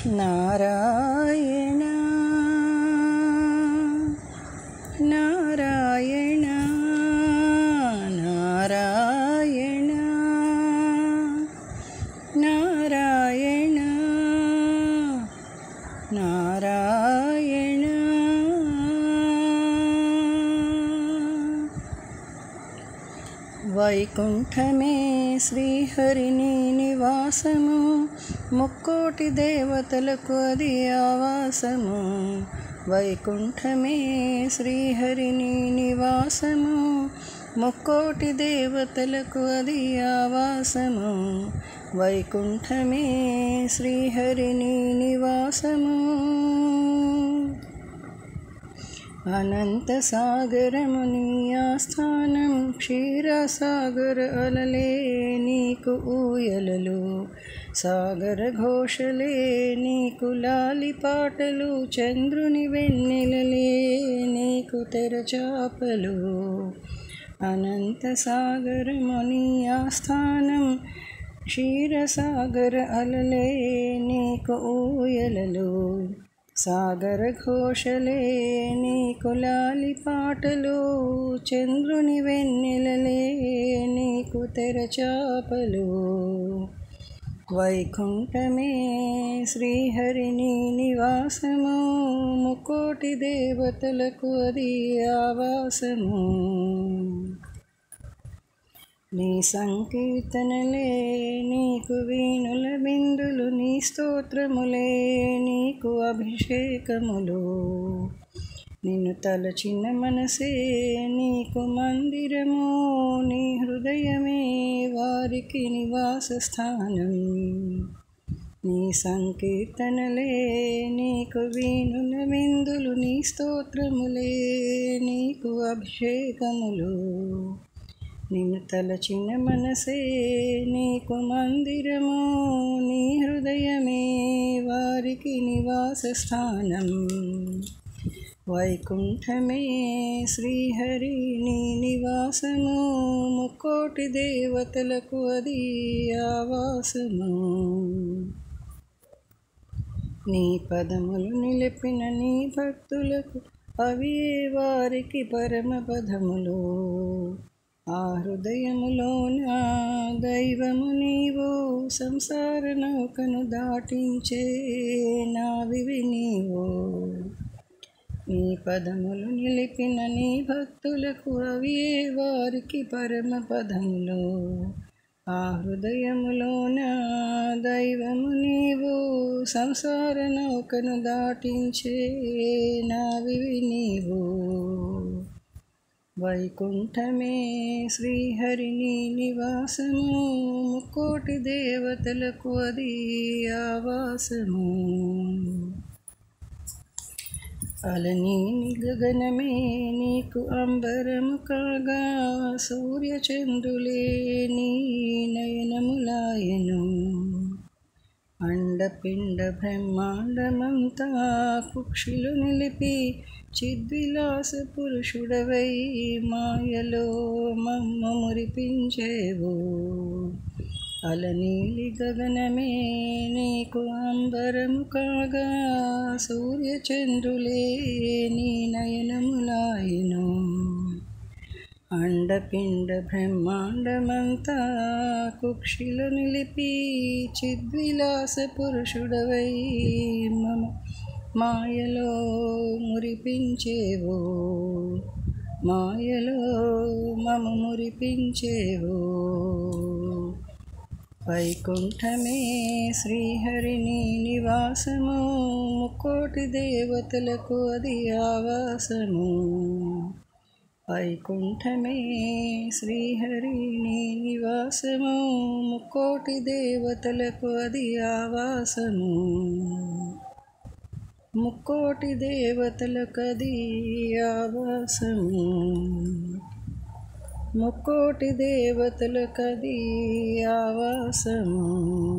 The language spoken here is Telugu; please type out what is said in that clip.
నారాయణ నారాయణ నారాయణ నారాయణ నారాయణ. వైకుంఠమే శ్రీహరిని నివాసము, ముక్కోటి దేవతలకు అది ఆవాసము. వైకుంఠమే శ్రీహరిని నివాసము, ముక్కోటి దేవతలకు అది ఆవాసము. వైకుంఠమే శ్రీహరిని నివాసము. అనంత సాగరముని ఆస్థానం, క్షీరసాగర అలలే నీకు ఊయలలు. సాగర ఘోషలే నీకు లాలిపాటలు, చంద్రుని వెన్నెలలే నీకు తెరచాపలు. అనంత సాగరముని ఆస్థానం, క్షీరసాగర అలలే నీకు ఊయలలు. సాగర ఘోషలే నీకు లాలిపాటలు, చంద్రుని వెన్నెలలే నీకు తెరచాపలు. వైకుంఠమే శ్రీహరిని నివాసము, ముక్కోటి దేవతలకు అది ఆవాసము. నీ సంకీర్తనలే నీకు వీణుల బిందులు, నీ స్తోత్రములే నీకు అభిషేకములు. నిన్ను తలచిన మనసే నీకు మందిరము, నీ హృదయమే వారికి నివాస స్థానం. నీ సంకీర్తనలే నీకు వీణుల బిందులు, నీ స్తోత్రములే నీకు అభిషేకములు. నిన్ను తలచిన మనసే నీకు మందిరము, నీ హృదయమే వారికి నివాస స్థానం. వైకుంఠమే శ్రీహరిని నివాసము, ముక్కోటి దేవతలకు అది ఆవాసము. నీ పదములు నిలిపిన నీ భక్తులకు అవి వారికి పరమ పదములు. ఆ హృదయములోన దైవము నీవు, సంసార నౌకను దాటించే నావివి నీవు. నీ పదములు నిలిపిన నీ భక్తులకు అవి వారికి పరమ పదములు. ఆ హృదయములోన దైవము నీవు, సంసార నౌకను దాటించే నావివి నీవు. వైకుంఠమే శ్రీహరిని నివాసము, ముక్కోటి దేవతలకు అది ఆవాసము. అలనీని గగనమే నీకు అంబరము కాగా, సూర్యచంద్రులే నీ నయనములాయను. అండపిండ బ్రహ్మాండమంతా కుక్షిలో నిలిపి, చిద్విలాస పురుషుడవై మాయలో మమ్మ మురిపించేవు. అలనీలి గగనమే నీకు అంబరము కాగా, సూర్యచంద్రులే నీ నయనములాయను. అండపిండ బ్రహ్మాండమంతా కుక్షిలో నిలిపి, చిద్విలాస పురుషుడవై మమ మాయలో మురిపించేవు. మాయలో మమ మురిపించేవు. వైకుంఠమే శ్రీహరిని నివాసము, ముక్కోటి దేవతలకు అది ఆవాసము. వైకుంఠమే శ్రీహరిని నివాసము, ముక్కోటి దేవతలకు అది ఆవాసము. ముక్కోటి దేవతలకు అది ఆవాసము. ముక్కోటి దేవతలకు అది ఆవాసము.